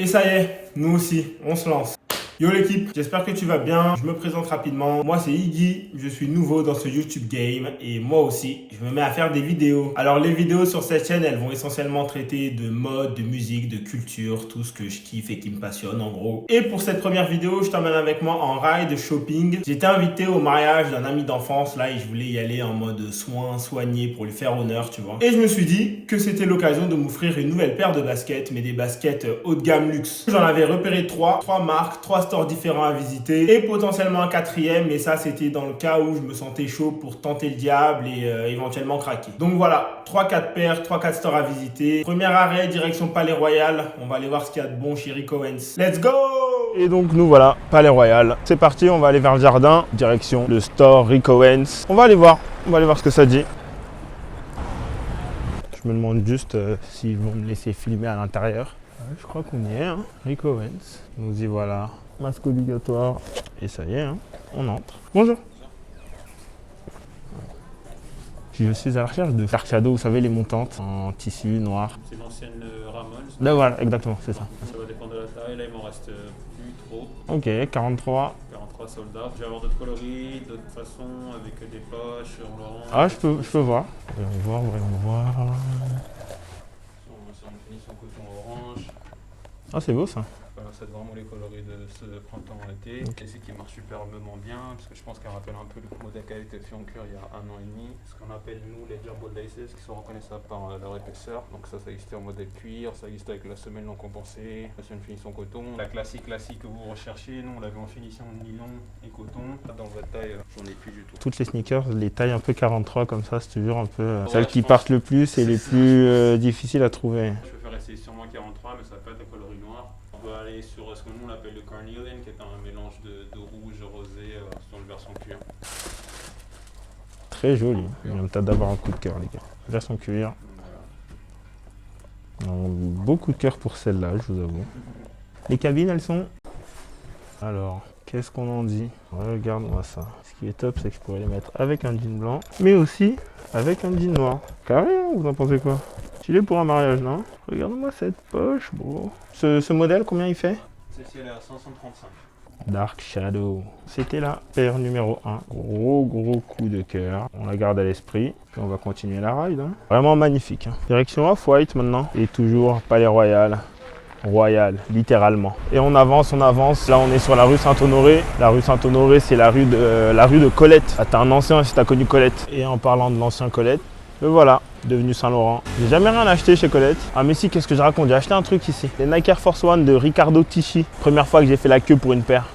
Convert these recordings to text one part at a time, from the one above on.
Et ça y est, nous aussi, on se lance. Yo l'équipe, j'espère que tu vas bien. Je me présente rapidement. Moi c'est Iggy, je suis nouveau dans ce YouTube game et moi aussi, je me mets à faire des vidéos. Alors les vidéos sur cette chaîne, elles vont essentiellement traiter de mode, de musique, de culture, tout ce que je kiffe et qui me passionne en gros. Et pour cette première vidéo, je t'emmène avec moi en ride shopping. J'étais invité au mariage d'un ami d'enfance là et je voulais y aller en mode soigné pour lui faire honneur, tu vois. Et je me suis dit que c'était l'occasion de m'offrir une nouvelle paire de baskets, mais des baskets haut de gamme luxe. J'en avais repéré trois marques, 3 stores différents à visiter et potentiellement un quatrième, mais ça c'était dans le cas où je me sentais chaud pour tenter le diable et éventuellement craquer. Donc voilà, 3-4 paires, 3-4 stores à visiter. Premier arrêt, direction Palais Royal. On va aller voir ce qu'il y a de bon chez Rick Owens. Let's go! Et donc nous voilà, Palais Royal. C'est parti, on va aller vers le jardin, direction le store Rick Owens. On va aller voir ce que ça dit. Je me demande juste s'ils vont me laisser filmer à l'intérieur. Je crois qu'on y est, hein. Rick Owens. Nous y voilà. Masque obligatoire. Et ça y est, hein. On entre. Bonjour. Je suis à la recherche de Dark Shadow, vous savez, les montantes en tissu noir. C'est l'ancienne Ramones. Là voilà, exactement, c'est ça. Ça va dépendre de la taille. Là, il m'en reste plus trop. Ok, 43. 43 soldats. Je vais avoir d'autres coloris, d'autres façons, avec des poches en orange. Ah, je peux voir. Voyons voir. C'est une finition coton orange. Ah, c'est beau ça. Voilà, c'est vraiment les coloris de ce printemps-été. Ok. Et c'est qui marche superbement bien, parce que je pense qu'elle rappelle un peu le modèle qui a été fait en cuir il y a 1 an et demi. Ce qu'on appelle, nous, les Jumbo Laces, qui sont reconnaissables par leur épaisseur. Donc ça existait en modèle cuir, ça existait avec la semelle non compensée. C'est une finition coton. La classique que vous recherchez, nous, on l'avait en finition nylon et coton. Dans votre taille, j'en ai plus du tout. Toutes les sneakers, les tailles un peu 43 comme ça, c'est toujours un peu Ouais, celles qui je pense partent le plus et les plus difficiles à trouver. Je vais faire essayer sur moi 43, mais ça peut être un coloris noir. On va aller sur ce que nous on appelle le carnelian, qui est un mélange de rouge rosé sur une version cuir. Très joli. Il vient peut-être d'avoir un coup de cœur, les gars. Version cuir. Beaucoup de cœur pour celle-là, je vous avoue. Les cabines, elles sont... Alors, qu'est-ce qu'on en dit? Regarde-moi ça. Ce qui est top, c'est que je pourrais les mettre avec un jean blanc, mais aussi avec un jean noir. Carré, hein, vous en pensez quoi? Stylé pour un mariage, non? Regarde-moi cette poche, bro. Ce modèle, combien il fait? Celle-ci elle est à 535. Dark Shadow. C'était la paire numéro 1. Gros coup de cœur. On la garde à l'esprit. Puis on va continuer la ride. Hein. Vraiment magnifique. Hein. Direction Off-White maintenant. Et toujours Palais Royal. Royal, littéralement. Et on avance. Là, on est sur la rue Saint-Honoré. La rue Saint-Honoré, c'est la rue de Colette. Ah, t'es un ancien si t'as connu Colette. Et en parlant de l'ancien Colette, le voilà, devenu Saint-Laurent. J'ai jamais rien acheté chez Colette. Ah mais si, qu'est-ce que je raconte? J'ai acheté un truc ici. Les Nike Air Force One de Riccardo Tisci. Première fois que j'ai fait la queue pour une paire.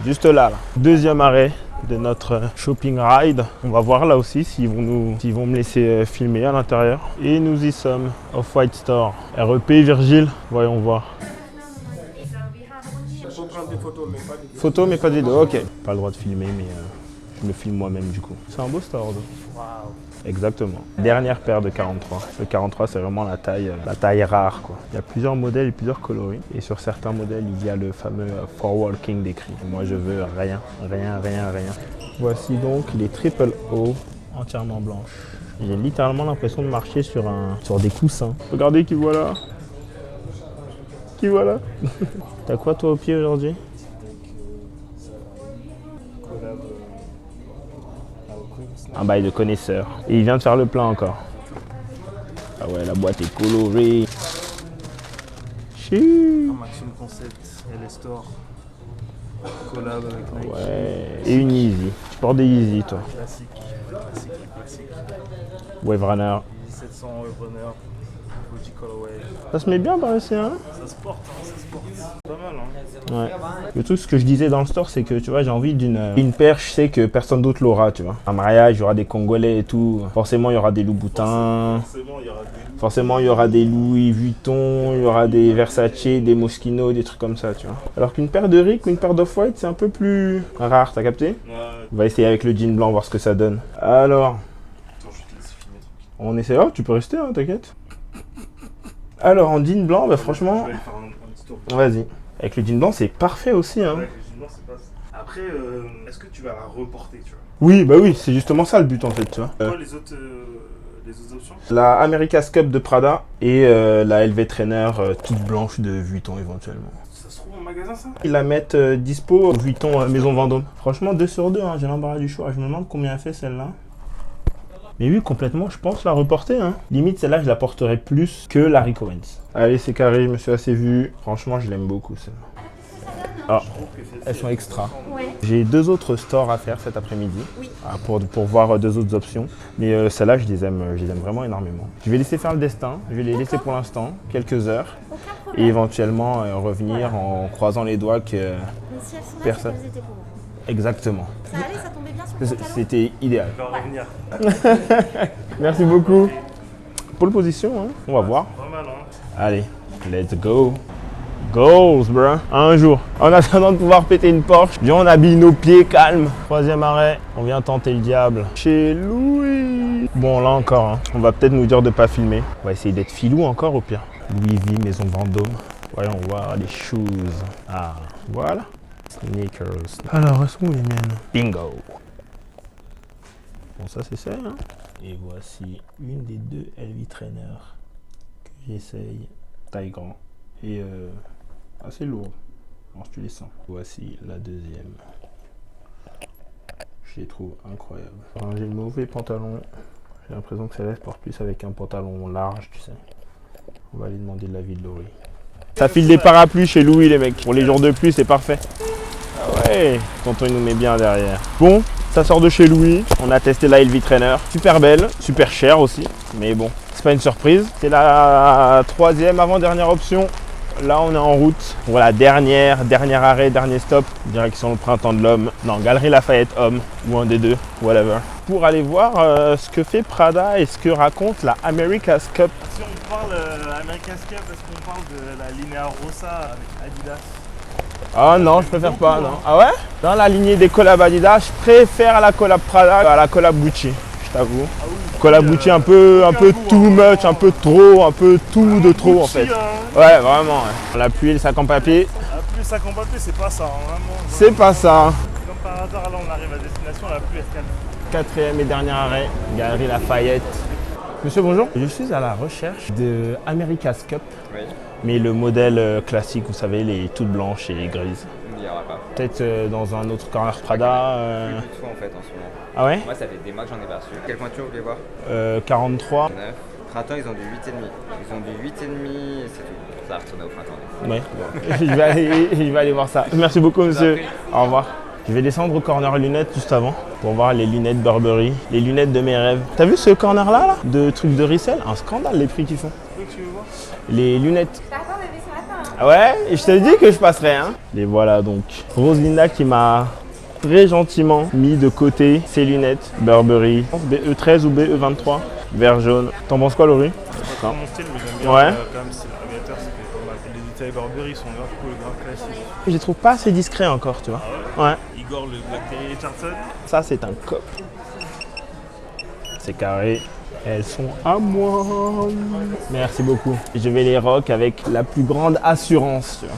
Juste là. Deuxième arrêt de notre shopping ride. On va voir là aussi s'ils vont me laisser filmer à l'intérieur. Et nous y sommes. Off-White Store. REP Virgile. Voyons voir. Photos mais pas de vidéo. Ok. Pas le droit de filmer mais je me filme moi-même du coup. C'est un beau store. Waouh. Exactement. Dernière paire de 43. Le 43, c'est vraiment la taille rare, quoi. Il y a plusieurs modèles et plusieurs coloris. Et sur certains modèles, il y a le fameux For Walking décrit. Moi, je veux rien. Voici donc les Triple O entièrement blanches. J'ai littéralement l'impression de marcher sur des coussins. Regardez qui voilà. T'as quoi toi au pied aujourd'hui? Un bail de connaisseur. Et il vient de faire le plein encore. Ah ouais, la boîte est colorée. Un Maxime Concept et les stores. Collab avec Nike. Ouais. Et une Yeezy. Tu portes des Yeezy toi. Classique. Wave Runner. 1700 Wave Runner. Body Colorway. Ça se met bien par ici, hein? Ça se porte. Pas mal, hein. Ouais. Le truc, ce que je disais dans le store, c'est que tu vois, j'ai envie d'une paire, je sais que personne d'autre l'aura, tu vois. Un mariage, il y aura des Congolais et tout. Forcément, il y aura des Louboutins. Forcément, il y aura des Louis Vuitton, il y aura des Versace, des Moschino, des trucs comme ça, tu vois. Alors qu'une paire de Rick ou une paire d'Off-White, c'est un peu plus rare, t'as capté? Ouais. On va essayer avec le jean blanc, voir ce que ça donne. Alors, Attends, je vais te laisser filmer tranquille. on essaie. Oh, tu peux rester, hein, t'inquiète. Alors, en jean blanc, bah franchement, Je vais aller faire un petit tour. vas-y. Avec le jean blanc, c'est parfait aussi, hein. Ouais, le jean, c'est pas ça. Après, est-ce que tu vas la reporter, tu vois? Oui, bah oui, c'est justement ça le but en fait, tu vois. Toi, les autres les autres options? La America's Cup de Prada et la LV Trainer toute blanche de Vuitton éventuellement. Ça se trouve en magasin ça? Ils la mettent dispo Vuitton Maison Vendôme. Franchement 2 sur 2, hein, j'ai l'embarras du choix. Je me demande combien elle fait celle-là. Mais oui, complètement, je pense la reporter. Hein. Limite, celle-là, je la porterai plus que la Rick Owens. Allez, c'est carré, je me suis assez vu. Franchement, je l'aime beaucoup, celle-là. Ah, elles sont extra. Ouais. J'ai 2 autres stores à faire cet après-midi. Oui. Pour voir 2 autres options. Mais celles-là, je les aime vraiment énormément. Je vais laisser faire le destin. Je vais les laisser pour l'instant, quelques heures. Aucun Et problème. éventuellement revenir en croisant les doigts que... Mais si elles sont là, Personne. c'est qu'elles étaient pour vous. Exactement. Ça allait, ça tombait bien sur le pantalon? C'était idéal. On va revenir. Merci beaucoup. Pole position, hein. On va voir. Pas mal hein. Allez, let's go. Goals, bro. Un jour. En attendant de pouvoir péter une Porsche, viens, on habille nos pieds calmes. 3e arrêt, on vient tenter le diable. Chez Louis. Bon, là encore, hein. On va peut-être nous dire de pas filmer. On va essayer d'être filou encore au pire. Louis V, Maison Vendôme. Voyons voir les shoes. Ah, voilà. Sneakers. Alors, elles sont où les miennes? Bingo. Bon, ça c'est ça. Hein. Et voici une des 2 LV Trainer que j'essaye. Taille grand. Et assez lourd. Alors, tu les sens. Voici la 2e. Je les trouve incroyables. Alors, j'ai le mauvais pantalon. J'ai l'impression que celle-là porte plus avec un pantalon large, tu sais. On va aller demander de l'avis de Laurie. Ça file des parapluies chez Louis, les mecs. Pour les jours de pluie, c'est parfait. Ah ouais, tonton il nous met bien derrière. Bon, ça sort de chez Louis. On a testé la LV Trainer. Super belle, super chère aussi. Mais bon, c'est pas une surprise. C'est la 3e avant-dernière option. Là, on est en route pour la dernier arrêt, dernier stop. Direction le Printemps de l'Homme. Non, Galerie Lafayette Homme ou un des 2, whatever. Pour aller voir ce que fait Prada et ce que raconte la America's Cup. Si on parle America's Cup, est-ce qu'on parle de la Linea Rossa avec Adidas? Ah non, je préfère pas, non. Ah ouais? Dans la lignée des collabs Adidas, je préfère la collab Prada à la collab Gucci, je t'avoue. Ah oui. Collab Gucci un peu too much, un peu trop, un peu tout de trop en fait. Ouais, vraiment. Ouais. La pluie et le sac en papier, La pluie, ça combat plus, c'est pas ça, hein, vraiment. c'est pas ça. Comme par hasard, là on arrive à destination, la pluie elle calme. 4e et dernier arrêt, Galerie Lafayette. Monsieur, bonjour. Je suis à la recherche de America's Cup, Oui, mais le modèle classique, vous savez, les toutes blanches et grises. il n'y aura pas. Peut-être dans un autre corner Prada. Plus de tout en fait en ce moment. Ah ouais? Moi ça fait des mois que j'en ai pas reçu. Quelle pointure vous voulez voir? 43. 9. Printemps ils ont du 8,5. Ils ont du 8,5 et c'est tout. Ça va retourner au printemps. Ouais. Je vais aller voir ça. Merci beaucoup, monsieur. Au revoir. Je vais descendre au corner lunettes juste avant pour voir les lunettes Burberry, les lunettes de mes rêves. T'as vu ce corner là, de trucs de resell? Un scandale les prix qu'ils font. Les lunettes. Ah ouais, et je te dis que je passerai. Hein. Les voilà donc. Roselinda qui m'a très gentiment mis de côté ses lunettes Burberry. BE13 ou BE23, vert jaune. T'en penses quoi, Laurie? C'est pas mon style, mais j'aime bien Ouais. quand même c'est l'aviateur, c'est pas mal. Les détails Burberry sont grave cool, grave classiques. Je les trouve pas assez discrets encore, tu vois. Ouais. Igor le Blackberry Richardson. Ça, c'est un cop. C'est carré. Elles sont à moi. Merci beaucoup. Je vais les rock avec la plus grande assurance. Tu vois.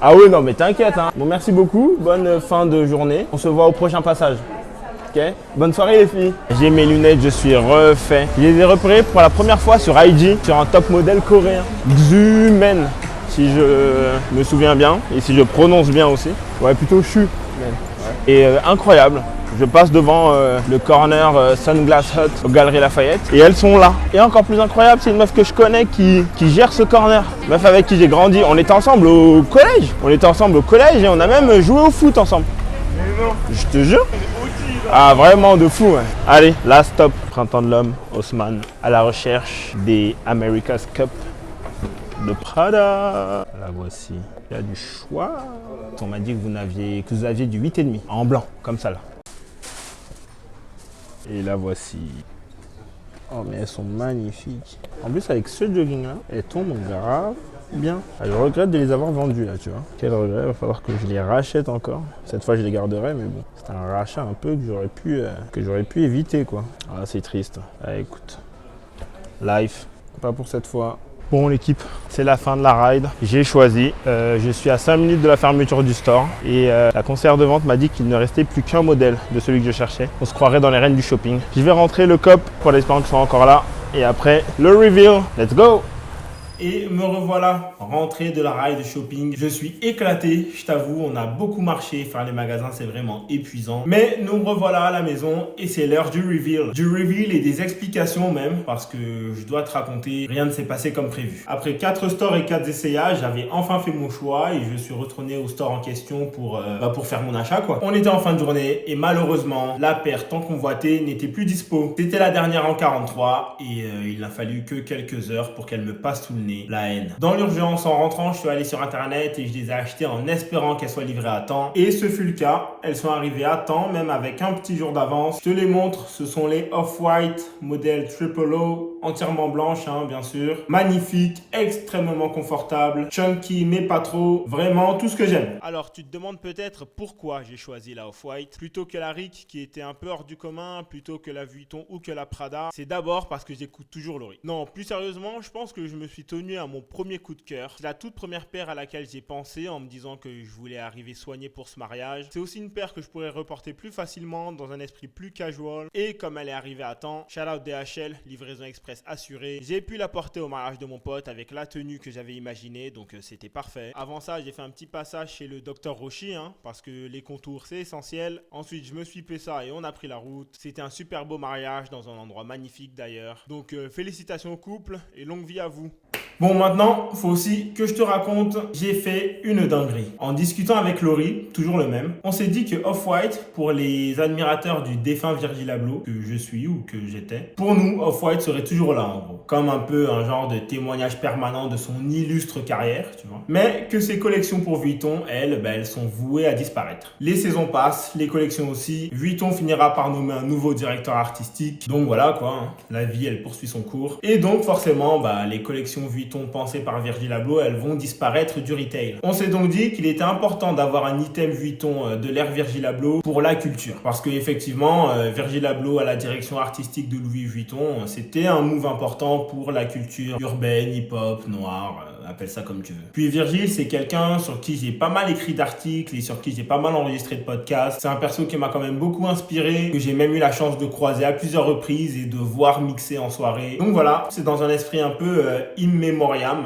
Ah oui, non, mais t'inquiète. Hein. Bon, merci beaucoup. Bonne fin de journée. On se voit au prochain passage. Ok. Bonne soirée, les filles. J'ai mes lunettes, je suis refait. Je les ai repérées pour la première fois sur IG, sur un top modèle coréen. Xumen, si je me souviens bien. Et si je prononce bien aussi. Ouais, plutôt Chu. Et incroyable. Je passe devant le corner Sunglass Hut aux Galeries Lafayette et elles sont là. Et encore plus incroyable, c'est une meuf que je connais qui gère ce corner. Meuf avec qui j'ai grandi. On était ensemble au collège. Et on a même joué au foot ensemble. Je te jure. Ah vraiment de fou. Ouais. Allez, last stop. Printemps de l'Homme, Haussmann, à la recherche des America's Cup de Prada. La voici. Il y a du choix. On m'a dit que vous aviez du 8,5 en blanc, comme ça là. Et la voici. Oh mais elles sont magnifiques. En plus avec ce jogging là, elles tombent grave bien. Ah, je regrette de les avoir vendues là, tu vois. Quel regret, il va falloir que je les rachète encore. Cette fois je les garderai, mais bon. C'est un rachat un peu que j'aurais pu éviter quoi. Ah c'est triste. Ah écoute. Life. Pas pour cette fois. Bon l'équipe, c'est la fin de la ride. J'ai choisi. Je suis à 5 minutes de la fermeture du store et la conseillère de vente m'a dit qu'il ne restait plus qu'un modèle de celui que je cherchais. On se croirait dans les reines du shopping. Je vais rentrer le cop pour l'espérant qu'ils soient encore là et après le reveal. Let's go! Et me revoilà rentré de la ride shopping. Je suis éclaté, je t'avoue, on a beaucoup marché. Faire les magasins, c'est vraiment épuisant. Mais nous revoilà à la maison et c'est l'heure du reveal. Du reveal et des explications même, parce que je dois te raconter, rien ne s'est passé comme prévu. Après 4 stores et 4 essayages, j'avais enfin fait mon choix et je suis retourné au store en question pour faire mon achat quoi. On était en fin de journée et malheureusement, la paire tant convoitée n'était plus dispo. C'était la dernière en 43 et il n'a fallu que quelques heures pour qu'elle me passe sous le nez. La haine. Dans l'urgence, en rentrant, je suis allé sur internet et je les ai achetées en espérant qu'elles soient livrées à temps. Et ce fut le cas. Elles sont arrivées à temps, même avec un petit jour d'avance. Je te les montre. Ce sont les Off-White, modèle Triple O, entièrement blanches, hein, bien sûr. Magnifique, extrêmement confortable, chunky, mais pas trop. Vraiment, tout ce que j'aime. Alors, tu te demandes peut-être pourquoi j'ai choisi la Off-White plutôt que la Rick qui était un peu hors du commun, plutôt que la Vuitton ou que la Prada. C'est d'abord parce que j'écoute toujours Laurie. Non, plus sérieusement, je pense que je me suis tenu à mon premier coup de cœur. C'est la toute première paire à laquelle j'ai pensé en me disant que je voulais arriver soigné pour ce mariage. C'est aussi une paire que je pourrais reporter plus facilement dans un esprit plus casual. Et comme elle est arrivée à temps, shout out DHL, livraison express assurée, j'ai pu la porter au mariage de mon pote avec la tenue que j'avais imaginée, donc c'était parfait. Avant ça, j'ai fait un petit passage chez le Dr Roshi, parce que les contours c'est essentiel. Ensuite, je me suis fait ça et on a pris la route. C'était un super beau mariage dans un endroit magnifique d'ailleurs. Donc félicitations au couple et longue vie à vous. Bon, maintenant, faut aussi que je te raconte, j'ai fait une dinguerie. En discutant avec Laurie, toujours le même, on s'est dit que Off-White, pour les admirateurs du défunt Virgil Abloh, que je suis ou que j'étais, pour nous, Off-White serait toujours là, en gros. Comme un peu un genre de témoignage permanent de son illustre carrière, tu vois. Mais que ses collections pour Vuitton, elles sont vouées à disparaître. Les saisons passent, les collections aussi. Vuitton finira par nommer un nouveau directeur artistique. Donc voilà, quoi. La vie, elle poursuit son cours. Et donc, forcément, les collections Vuitton pensées par Virgil Abloh, elles vont disparaître du retail. On s'est donc dit qu'il était important d'avoir un item Vuitton de l'ère Virgil Abloh pour la culture. Parce que effectivement, Virgil Abloh à la direction artistique de Louis Vuitton, c'était un move important pour la culture urbaine, hip-hop, noire, appelle ça comme tu veux. Puis Virgil, c'est quelqu'un sur qui j'ai pas mal écrit d'articles et sur qui j'ai pas mal enregistré de podcasts. C'est un perso qui m'a quand même beaucoup inspiré, que j'ai même eu la chance de croiser à plusieurs reprises et de voir mixer en soirée. Donc voilà, c'est dans un esprit un peu immémorial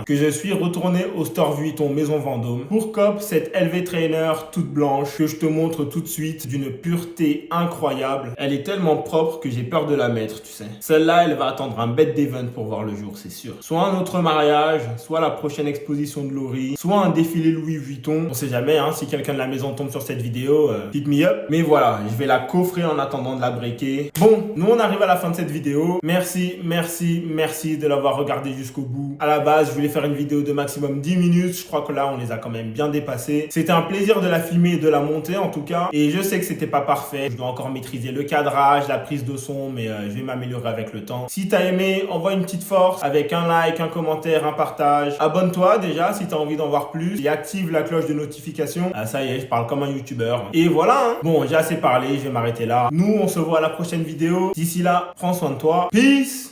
que je suis retourné au store Vuitton Maison Vendôme pour cop cette LV Trainer toute blanche que je te montre tout de suite, d'une pureté incroyable. Elle est tellement propre que j'ai peur de la mettre, tu sais. Celle-là, elle va attendre un bête d'event pour voir le jour, c'est sûr. Soit un autre mariage, soit la prochaine exposition de Laurie, soit un défilé Louis Vuitton. On sait jamais, si quelqu'un de la maison tombe sur cette vidéo, hit me up. Mais voilà, je vais la coffrer en attendant de la breaker. Bon, nous on arrive à la fin de cette vidéo. Merci de l'avoir regardé jusqu'au bout. À la base, je voulais faire une vidéo de maximum 10 minutes. Je crois que là, on les a quand même bien dépassés. C'était un plaisir de la filmer et de la monter en tout cas. Et je sais que c'était pas parfait. Je dois encore maîtriser le cadrage, la prise de son, mais je vais m'améliorer avec le temps. Si t'as aimé, envoie une petite force avec un like, un commentaire, un partage. Abonne-toi déjà si t'as envie d'en voir plus et active la cloche de notification. Ah, ça y est, je parle comme un youtubeur. Et voilà, Bon, j'ai assez parlé, je vais m'arrêter là. Nous, on se voit à la prochaine vidéo. D'ici là, prends soin de toi. Peace!